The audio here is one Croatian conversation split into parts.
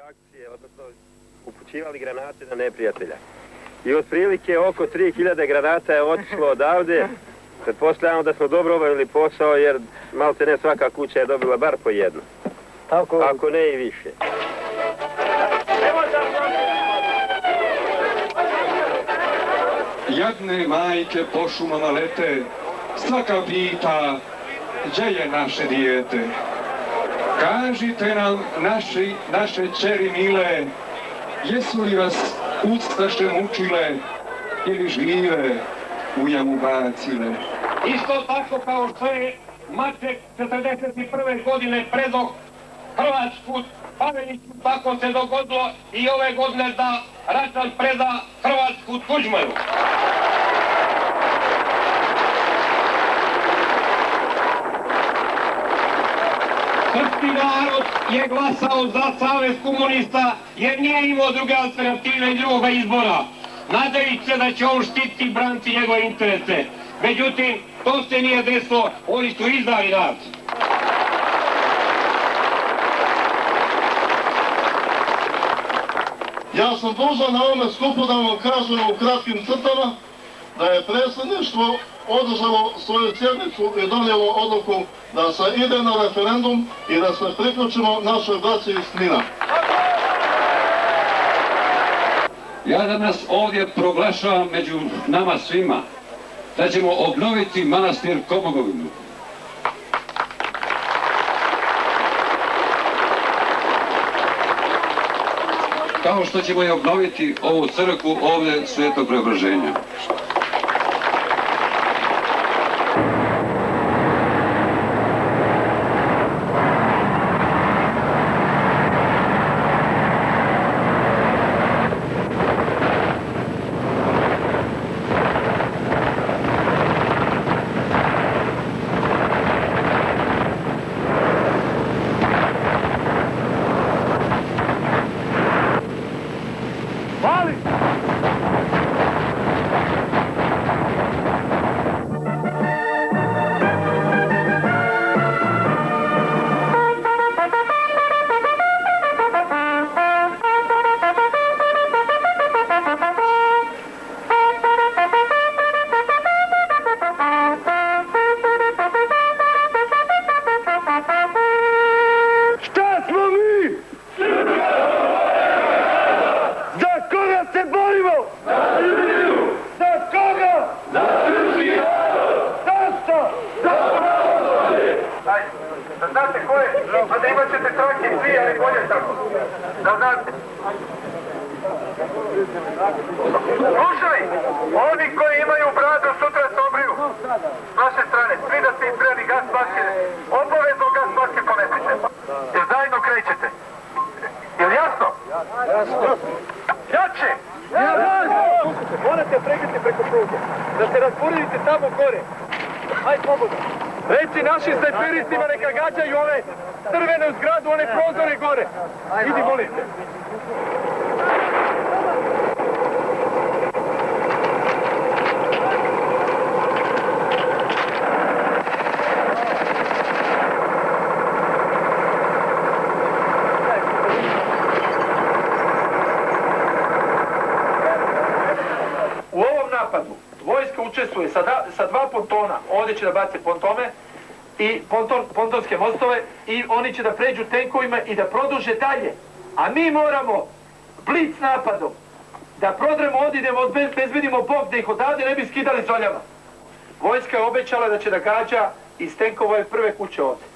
akcije, odnosno upućivali granate na neprijatelja. I otprilike oko 3000 granata je otišlo odavde. Pretpostavljamo da smo dobro obavili posao, jer malte ne svaka kuća je dobila bar po jednu. Ako ne i više. Jadne majke po šumama lete, svaka pita, gdje je naše dijete? Kažite nam, naše čeri mile, jesu li vas ustaše mučile ili žive u jamu bacile? Isto tako kao što je Maček 41. godine predao Hrvatsku Paveliću, tako se dogodilo i ove godine da Račan preda Hrvatsku Tuđmanu. Srpski narod je glasao za Savez komunista jer nije imao druge alternative i drugoga izbora, nadajući se da će on štititi i braniti njegove interese. Međutim, to se nije desilo, oni su izdali nas. Ja sam dužan na ovome skupu da vam kažem u kratkim crtama da je predsjedništvo održalo svoju sjednicu i donijelo odluku da se ide na referendum i da se priključimo našoj braći iz Knina. Ja danas ovdje proglašavam među nama svima da ćemo obnoviti manastir Komogovinu. Kao što ćemo i obnoviti ovu crkvu ovdje Svetog Preobraženja. Slušaj, oni koji imaju bradu sutra se obriju. S vaše strane, svi da ste im trebali gas maske, obavezno gas maske ponesite. Jer zajedno krećete. Je li jasno? Jasno. Jače! Morate pregriti preko pruge, da se rasporedite tamo gore. Hajde, slobodno. Reci našim snajperistima neka gađaju ove crvene u zgradu, one prozore gore. Idi, molim te. U ovom napadu vojska učestvuje sa 2 pontona, ovdje će da bace pontome i pontonske mostove i oni će da pređu tenkovima i da produže dalje. A mi moramo blic napadom da prodremo, odidemo, bezbedimo bok da ih odavde ne bi skidali zoljama. Vojska je obećala da će da gađa iz tenkova ove prve kuće ovdje.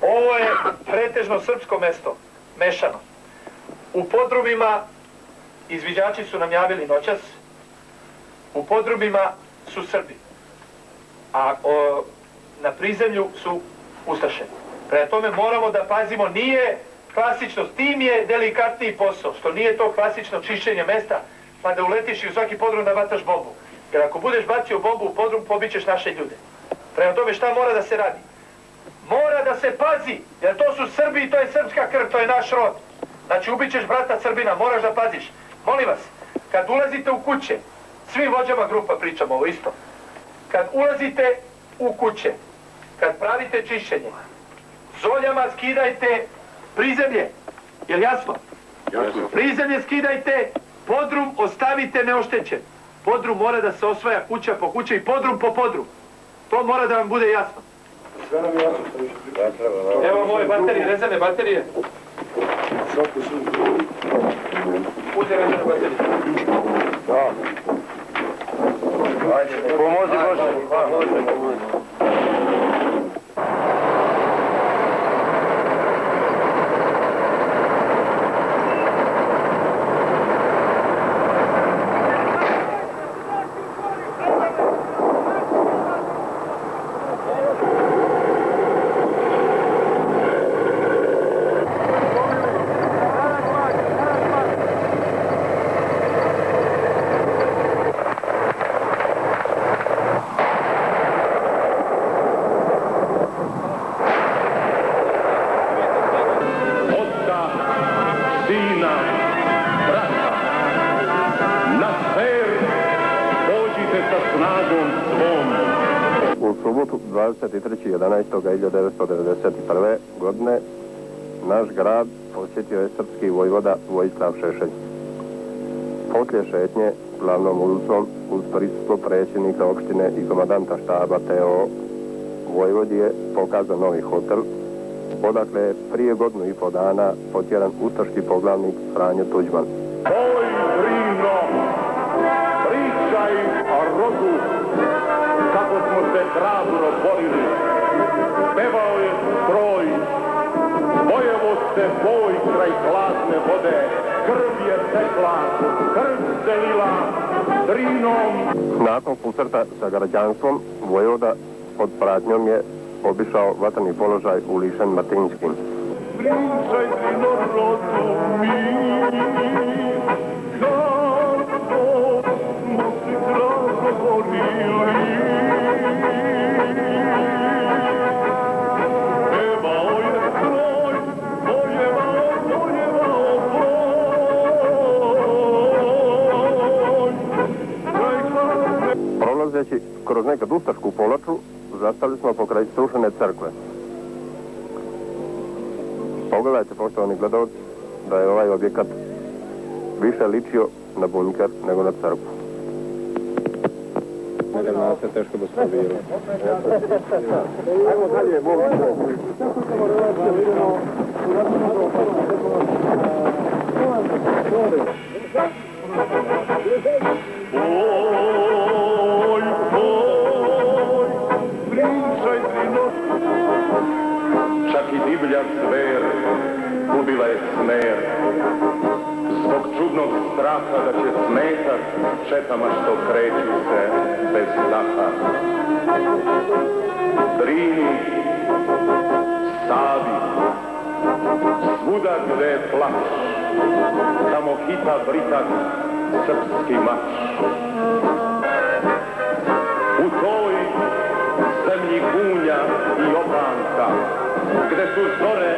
Ovo je pretežno srpsko mesto, mešano. U podrumima izviđači su nam javili noćas, u podrumima su Srbi, a na prizemlju su Ustaše. Prema tome moramo da pazimo, nije klasično, s tim je delikatniji posao, što nije to klasično čišćenje mesta, pa da uletiš i u svaki podrum da bataš bombu. Jer ako budeš bacio bombu u podrum, pobićeš naše ljude. Prema tome šta mora da se radi? Mora da se pazi, jer to su Srbi i to je srpska krv, to je naš rod. Znači ubićeš brata Srbina, moraš da paziš. Molim vas, kad ulazite u kuće, svi vođama grupa pričamo ovo isto. Kad ulazite u kuće, kad pravite čišćenje, zoljama skidajte prizemlje. Jel jasno? Prizemlje skidajte, podrum ostavite neoštećen. Podrum mora da se osvaja kuća po kuća i podrum po podrum. To mora da vam bude jasno. Evo moje baterije, rezervne baterije. Uzme rezervne baterije. Pomozi Bože. Sina, brata, na sfer pođite sa snagom svom. U subotu 23.11.1991. godine naš grad posjetio je srpski vojvoda Vojislav Šešelj. Poslije šetnje glavnom ulicom uz prisustvo predsjednika opštine i komandanta štaba TO Vojvodi je pokazan novi hotel, odakle je prije godinu i po dana potjeran ustaški poglavnik Franjo Tuđman. Oj, Drino, pričaj o rodu, kako smo se hrabro borili. Pevao je stroj, bojevo se boj kraj hladne vode, krv je tekla, krv se lila, Drinom. Nakon susreta sa građanstvom, vojvoda pod pratnjom je obišao vatrni položaj u Lišen Martinskim. Pričaj, Drino, rodu mi, kako smo se hrabro borili. Pevao je stroj, bojevao boj, kraj hladne. Prolazeći kroz nekad ustašku polaču, zastali smo pokraj srušene crkve. Pogledajte, poštovani gledalci, da je ovaj objekat više ličio na bunker nego na crkvu. Nas je teško da se vira. Ajmo dalje, Oj, pričaj, Drino, čak i divlja zver ubila je smer. Zbog čudnog straha da će smetat četama što kreću se bez daha. Drini, Savi, svuda gde je plać, tamo hita britak srpski mač. U toj zemlji gunja i opanka, gde su zore.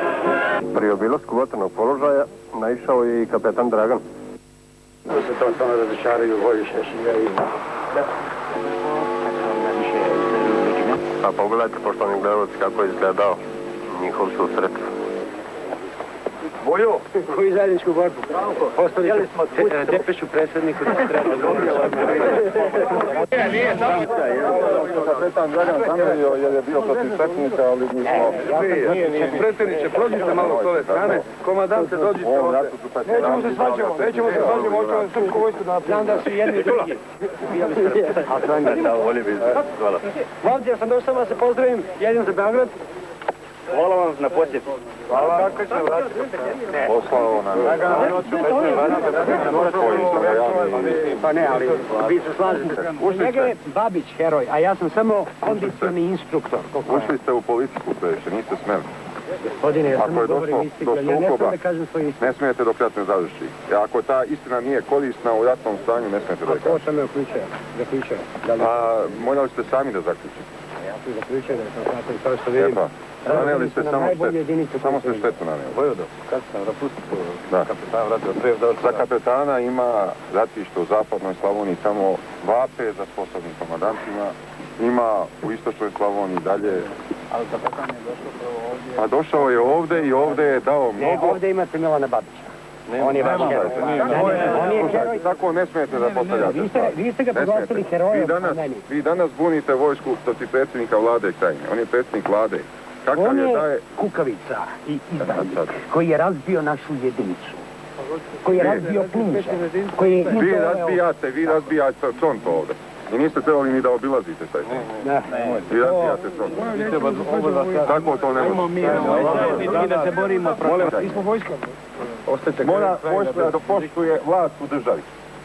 Pri obilasku vatrenog položaja naišao je i kapetan Dragan. Da se to samo razočaraju volju Šešelja i... A pogledajte, poštovani gledalci, kako je izgledao njihov susret. Bojo, koji zajedničku borbu? Postavili smo depešu predsjedniku da se treba dobiti. Nije, Kapetan Dragan zamerio jer je bio protiv Petnika, ali nismo... Nije. Predsjedniče, prođite malo s ove strane, komandante, dođite ovdje. Nećemo se svađamo, hoćemo vam srpsku vojsku da znam da su jedni i drugi. Momci, ja sam došao da se pozdravim, jedem za Beograd. Hvala vam na posjetu. Hvala. Kako ćemo vratiti? Poslao nam je. Pa ne, ali vi se slažete. Njega je Babić heroj, a ja sam samo kondicioni instruktor. Ušli ste u politiku previše, niste smeli. Gospodine, ja samo govorim istinu, ja ne sam da kažem svoju istinu. Ne smijete dok rat ne završi. Ako ta istina nije korisna u ratnom stanju, ne smijete da je A ko sam me zaključio? A morali ste sami da zaključite. Ja sam zaključio da sam shvatio kao što vidim. Naneli ste samo štetu. Samo ste štetu naneli. Vojvodo, kad sam rapustio kapetan vratio za kapetana ima ratište u zapadnoj Slavoniji samo vape za sposobnim komandantima. Ima u istočnoj Slavoniji dalje. Ali kapetan je došao prvo ovdje. A došao je ovdje i ovdje je dao mnogo. Ovdje imate Milana Babića. On je vaš heroj. Tako ne smijete da postavljate. Vi ste ga proglasili herojem. Vi danas bunite vojsku protiv predsjednika vlade Krajine. On je predsjednik vlade. On je kukavica i izdajnik koji je razbio našu jedinicu. Koji je razbio Kninže. Vi razbijate front ovdje. I niste trebali ni da obilazite taj front. Vi razbijate front. Tako to ne može. Mi da se borimo protiv. Mi smo vojska. Mora vojska da poštuje vlast u državi.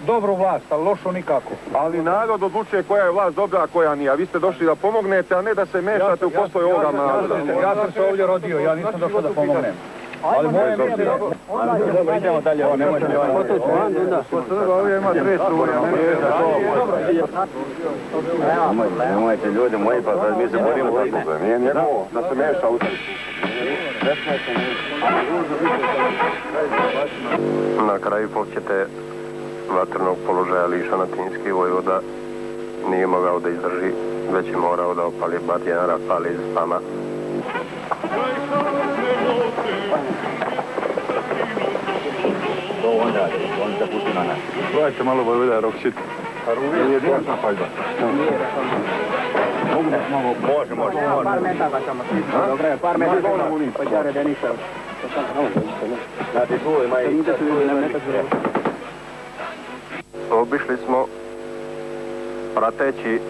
Dobru vlast, ali lošu nikako. Ali narod odlučuje koja je vlast dobra, a koja nije. A vi ste došli da pomognete, a ne da se mešate u poslove ovoga naroda. Ja sam se ovdje rodio, ja nisam došao da pomognem. Ali moje mišljenje... Idemo dalje, nemojte ovdje ima dve struje. Nemojte ljudi moji, pa mi se borimo za to. Nije njegovo da se meša u to. Na kraju posjete vatrenog položaja lišana Tinski vojvoda nije mogao da izdrži, već je morao da opali batijara, pali iz spama. Gledajte malo vojvoda Rokšit. Je jedinstna paljba. Može. Par metaka samo. Dobre, par metaka. Pa džare da nisam. Obišli smo prateći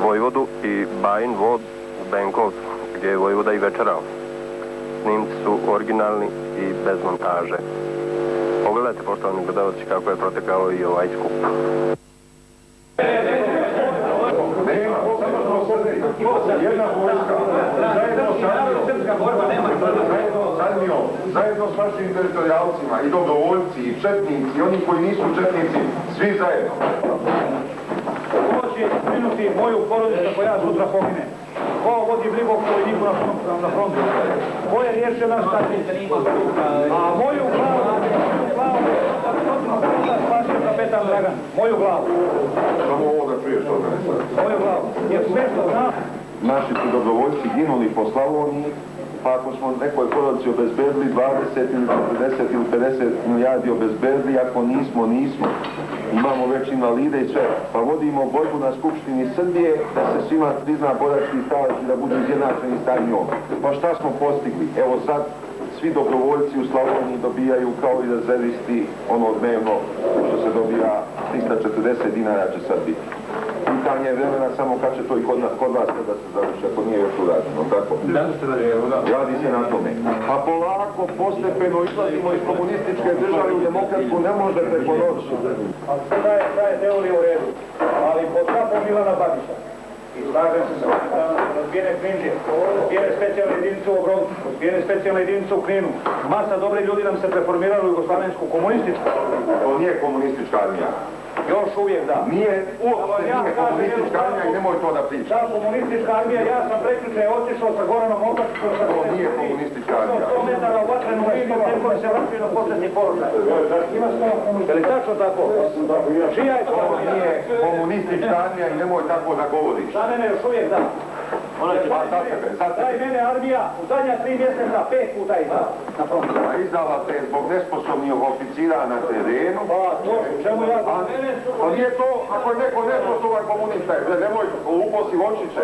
vojvodu i Bajin vod u Benkovcu, gdje je vojvoda i večerao. Snimci su originalni i bez montaže. Pogledajte, poštovani gledalci, kako je protekao i ovaj skup. Jedna vojska, zajedno s našim teritorijalcima i dobrovoljci, i četnici, i oni koji nisu četnici, svi zajedno. Ko će minuti moju porodicu ako ja sutra pogine? Ko vodi brigu koji niku na frontu? Ko je riješio naš status? A moju glavu spasio kapetan Dragan. Moju glavu. Samo ovo da čuješ od mene sad. Moju glavu. Jer sve što zna... Naši su dobrovoljci ginuli po Slavoniji, pa ako smo nekoj porodici obezbedili 20 ili 40 ili 50 milijardi obezbedili, ako nismo. Imamo već invalide i sve. Pa vodimo borbu na Skupštini Srbije da se svima prizna borački stavac i da budu izjednačeni sa njom. Pa šta smo postigli? Evo sad svi dobrovoljci u Slavoniji dobijaju kao i rezervisti ono dnevno što se dobija 340 dinara će sad biti. Pitanje je vremena samo kad će to i kod vas da se završi, ako nije još urađeno, tako? Radi se na tome. Pa polako, postepeno izlazimo iz komunističke države u demokratsku, ne možete ponoći. Ali ta je teorija u redu. Ali pod kapom Milana Babića. I slažem se sa razbijene Kninđe, razbijene specijalne jedinice u Obrovcu, razbijene specijalne jedinice u Kninu. Masa dobri ljudi nam se preformirali u jugoslavensku komunističku. To nije komunistička armija. Još uvijek da. Nije komunistička armija i nemoj to da priča. Da, komunistička armija, ja sam prekjuče otišao sa Goranom Opačićom sa... To nije komunistička armija. 100 metara u vatrenu liniju, tempo se vršio na početni položaj. Je li tačno tako? Čija je to? To nije komunistička armija i nemoj tako da govoriš. Za mene još uvijek da. Daj mene armija u zadnja 3 mjeseca 5 puta izdala na frontu. A izdala te zbog nesposobnih oficira na terenu. Pa, to, čemu ja... Pa nije to, ako je neko nesposoban komunista, nemoj luposti vočiće.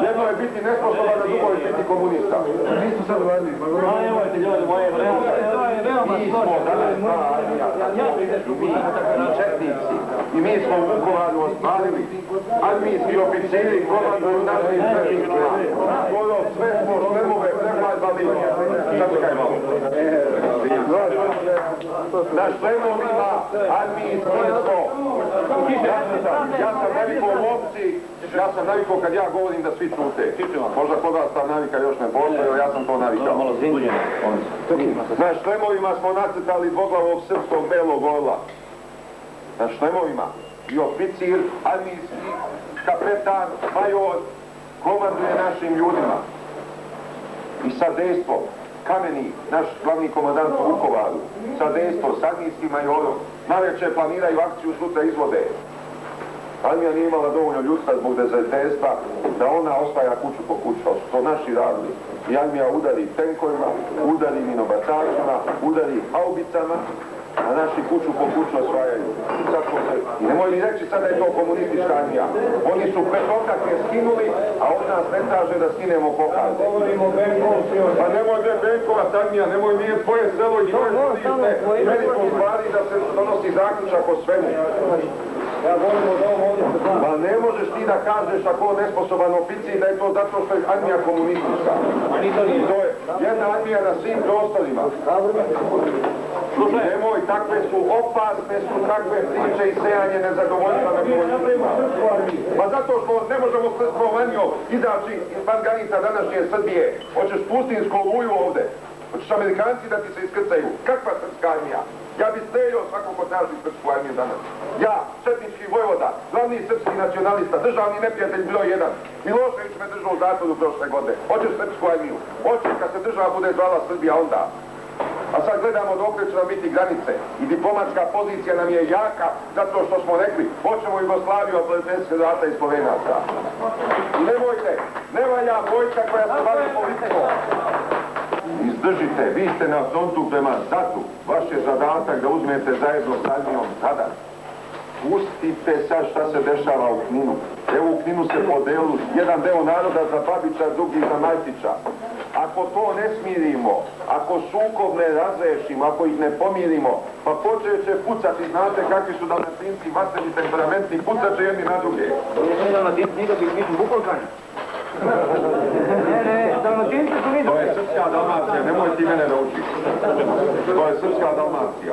Jedno je biti nesposoban, a drugo je biti komunista. Nisu sad radili. Ma nemojte ljudi moje vreme. Mi smo danas ta armija, mi četnici. I mi smo u Vukovaru ostvarili. Armijski oficiri komanduju našim četnicima. Sve smo šlemove prehladbali. Čekaj malo. Na šlemovima armijski smo. Ja sam navikao u opciji, ja sam navikao kad ja govorim da svi čute. Možda kod vas ta navika još ne postoji, ali ja sam to navikao. Na šlemovima smo nacrtali dvoglavog srpskog belog orla. Na šlemovima. I oficir, armijski, kapetan, major, komanduje našim ljudima. I sa dejstvom, Kameni, naš glavni komandant u Vukovaru, sa dejstvom, s armijskim majorom, navečer planiraju akciju, sutra izvode. Armija nije imala dovoljno ljudstva zbog dezerterstva da ona osvaja kuću po kuću. To su naši radili. I armija udari tenkovima, udari minobacačima, udari haubicama, a naši kuću po kuću osvajaju. I nemoj mi reći sad da je to komunistička armija. Oni su petokake skinuli, a od nas ne traže da skinemo pokaze. Pa nemoj Benkovac armija, nemoj nije tvoje selo i tvoje slište. Meni pozvali da se donosi zaključak o svemu. Pa ne možeš ti da kažeš ako je nesposoban oficij da je to zato što je armija komunistička. To je jedna armija na svim prostorima. Nemoj, takve su opasne, su takve priče i sejanje nezadovoljstva na komunitima. Pa zato što ne možemo srpovanju izaći izvan granica današnje Srbije. Hoćeš pustinsku oluju ovde. Hoćeš Amerikanci da ti se iskrcaju. Kakva srpska armija? Ja bi streljao svako ko traži srpsku armiju danas. Ja, četnički vojvoda, glavni srpski nacionalista, državni neprijatelj broj 1. Milošević me držao u zatvoru prošle godine. Hoćeš srpsku armiju? Hoćeš kad se država bude zvala Srbija onda. A sad gledamo dokle će nam biti granice. I diplomatska pozicija nam je jaka zato što smo rekli hoćemo Jugoslaviju od prijateljskih Hrvata i Slovenaca. I nemojte, ne valja vojska koja se bavi politikom. Izdržite, vi ste na frontu prema Zatu. Vaš je zadatak da uzmete zajedno s armijom Zadar. Pustite sad šta se dešava u Kninu. Evo u Kninu se podelu jedan deo naroda za Babića, drugi za Majtića. Ako to ne smirimo, ako sukob ne razrešimo, ako ih ne pomirimo, pa počet će pucati, znate kakvi su Dalmatinci, vatreni, temperamentni, pucat će jedni na druge. Dalmatinci nikakvi nisu Bukovčani. Dalmatinci su nisu. To je srpska Dalmacija, nemoj ti mene naučiti. To je srpska Dalmacija.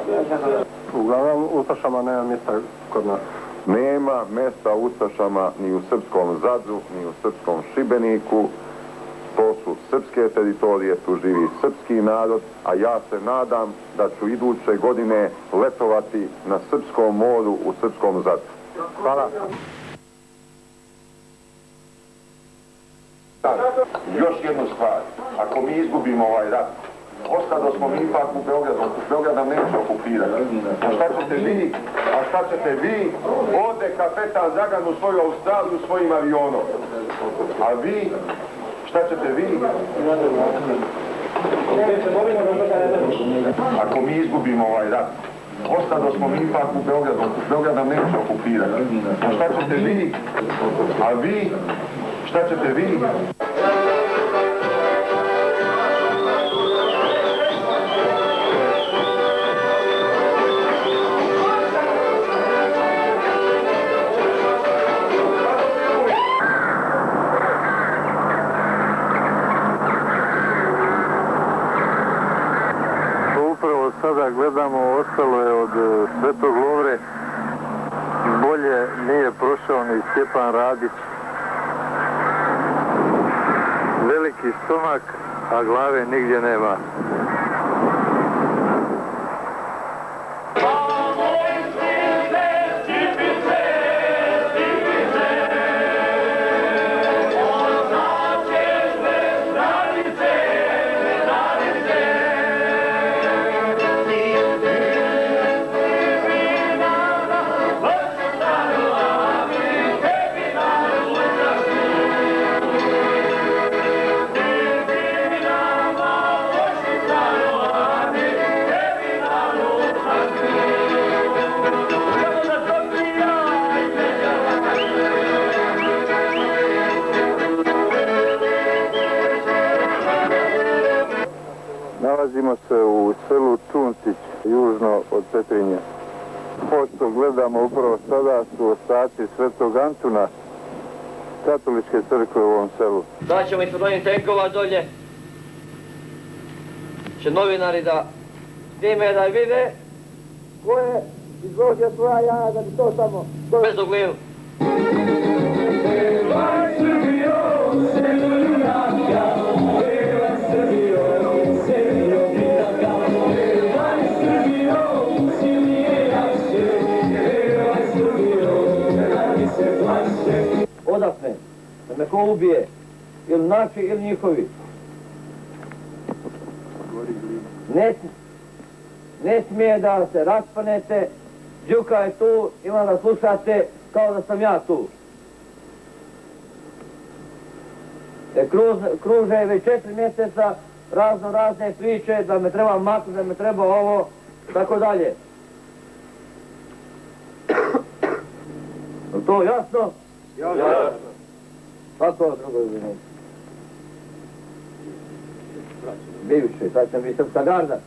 Uglavnom, ustašama nema mjesta kod nas. Nema mjesta ustašama ni u srpskom Zadru, ni u srpskom Šibeniku. To su srpske teritorije, tu živi srpski narod, a ja se nadam da ću iduće godine letovati na srpskom moru u srpskom Zadru. Hvala. Još jednu stvar, ako mi izgubimo ovaj rat, ostado smo mi ipak u Beogradu, Beograd nam neće okupirati. A šta ćete vi? Ode kapetan Zagan u svoju Australiju svojim avionom. A vi, šta ćete vi? Ako mi izgubimo ovaj rat, ostado smo mi ipak u Beogradu, Beograd nam neće okupirati. A šta ćete vi? A vi, šta ćete vi? Sada gledamo, ostalo je od Svetog Lovre, bolje nije prošao ni Stjepan Radić. Veliki stomak, a glave nigdje nema. Nalazimo se u selu Tuncić, južno od Petrinje. Ovo što gledamo upravo sada su ostaci Svetog Antuna, katoličke crkve u ovom selu. Daćemo ispod onih tenkova dolje. Će novinari da snime da vide ko je izložio svoja jaja da bi to samo bez uglivu. Odakle, da me ko ubije, ili naši ili njihovi. Ne smije da se raspanete, Đuka je tu, ima da slušate kao da sam ja tu. Kruže već 4 mjeseca razne priče da me treba maknuti, da me treba ovo, tako dalje. Je to jasno? Jasno. Tako drugo izvinite. Bivše, sad će mi srpska garda.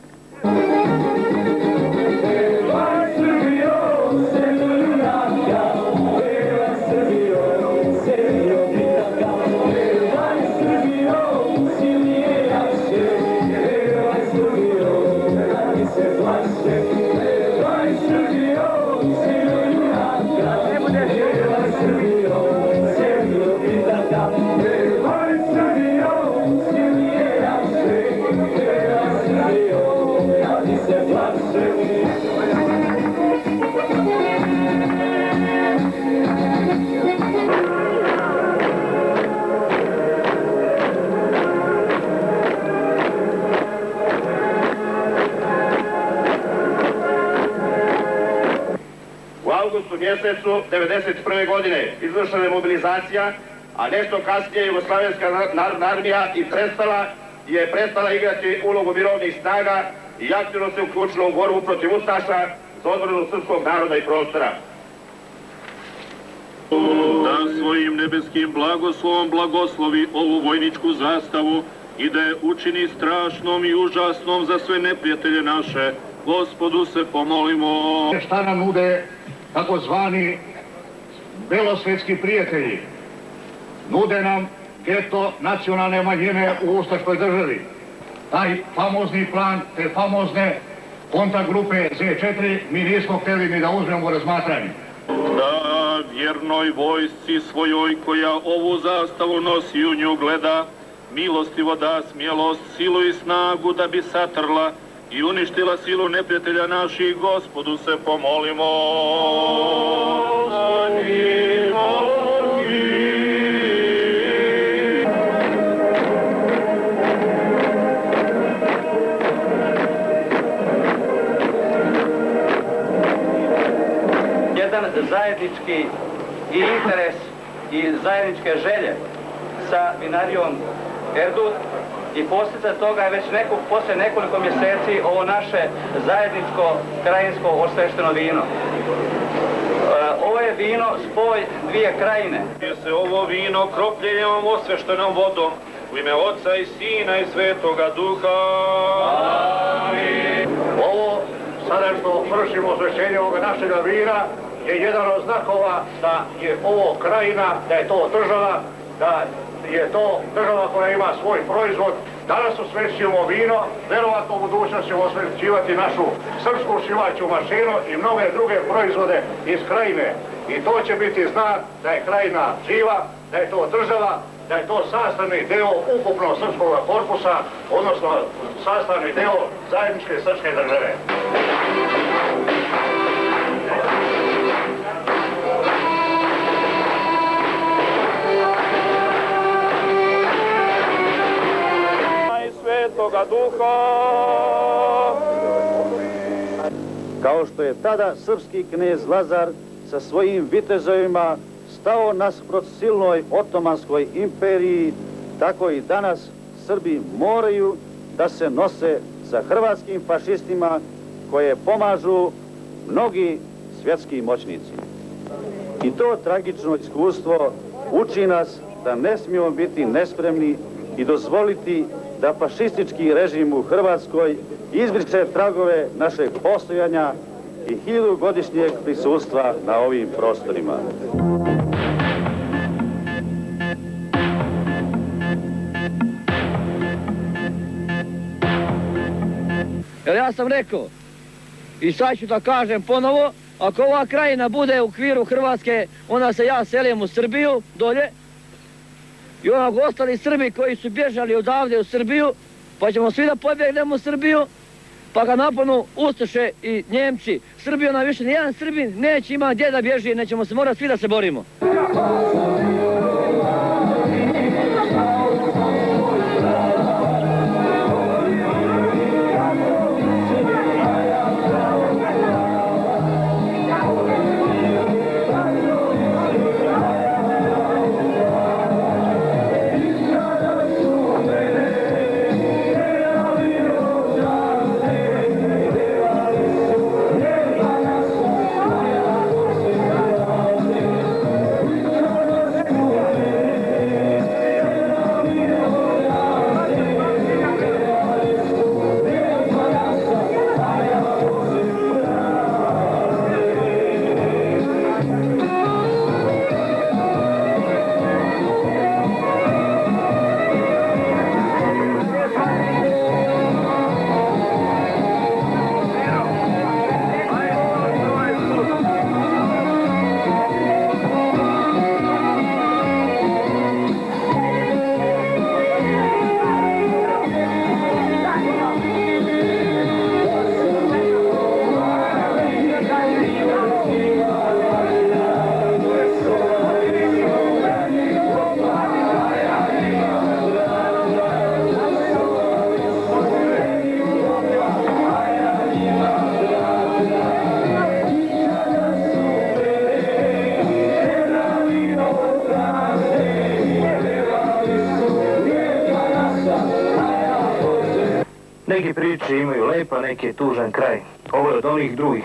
U mjesecu 1991. godine izvršena je mobilizacija, a nešto kasnije Jugoslavijska narodna armija je prestala igrati ulogu mirovnih snaga i aktivno se uključila u borbu protiv ustaša za odbranu srpskog naroda i prostora. Da svojim nebeskim blagoslovom blagoslovi ovu vojničku zastavu i da je učini strašnom i užasnom za sve neprijatelje naše. Gospodu se pomolimo. Šta nam nude takozvani belosvetski prijatelji? Nude nam geto nacionalne manjine u ustaškoj državi. Taj famozni plan, te famozne kontragrupe Z4 mi nismo htjeli ni da uzmemo u razmatranje. Da vjernoj vojsci svojoj koja ovu zastavu nosi u nju gleda, milostivo da smjelost, silu i snagu da bi satrla i uništila silu neprijatelja naših. Gospodu se pomolimo. Jedan zajednički i interes i zajedničke želje sa vinarijom Erdut i posljedica toga je već poslije nekoliko mjeseci ovo naše zajedničko krajinsko osvešteno vino. Ovo je vino spoj dvije krajine. Gdje se ovo vino kropljenjem osveštenom vodom u ime Oca i Sina i Svetoga Duha. Amin. Ovo sada što vršimo osvešćenje ovoga našega vina je jedan od znakova da je ovo krajina, da je to država, da je to država koja ima svoj proizvod. Danas osvešćujemo vino, verovatno u budućnosti ćemo osvešćivati našu srpsku šivaću mašinu i mnoge druge proizvode iz krajine. I to će biti znak da je krajina živa, da je to država, da je to sastavni deo ukupno srpskog korpusa, odnosno sastavni deo zajedničke srpske države. Svetoga Duha. Kao što je tada srpski knez Lazar sa svojim vitezovima stao nasprot silnoj otomanskoj imperiji, tako i danas Srbi moraju da se nose sa hrvatskim fašistima koje pomažu mnogi svjetski moćnici. I to tragično iskustvo uči nas da ne smijemo biti nespremni i dozvoliti da fašistički režim u Hrvatskoj izbriše tragove našeg postojanja i 1000-godišnjeg prisustva na ovim prostorima. Jer ja sam rekao, i sad ću da kažem ponovo, ako ova krajina bude u okviru Hrvatske, onda se ja selim u Srbiju, dolje, i onog ostali Srbi koji su bježali odavde u Srbiju, pa ćemo svi da pobjegnemo u Srbiju, pa ga naponu Ustaše i Njemci. Srbiju nam više nijedan Srbin neće imati gdje da bježi, nećemo se morati svi da se borimo. Neke priče imaju lep, a neke tužan kraj. Ovo je od onih drugih.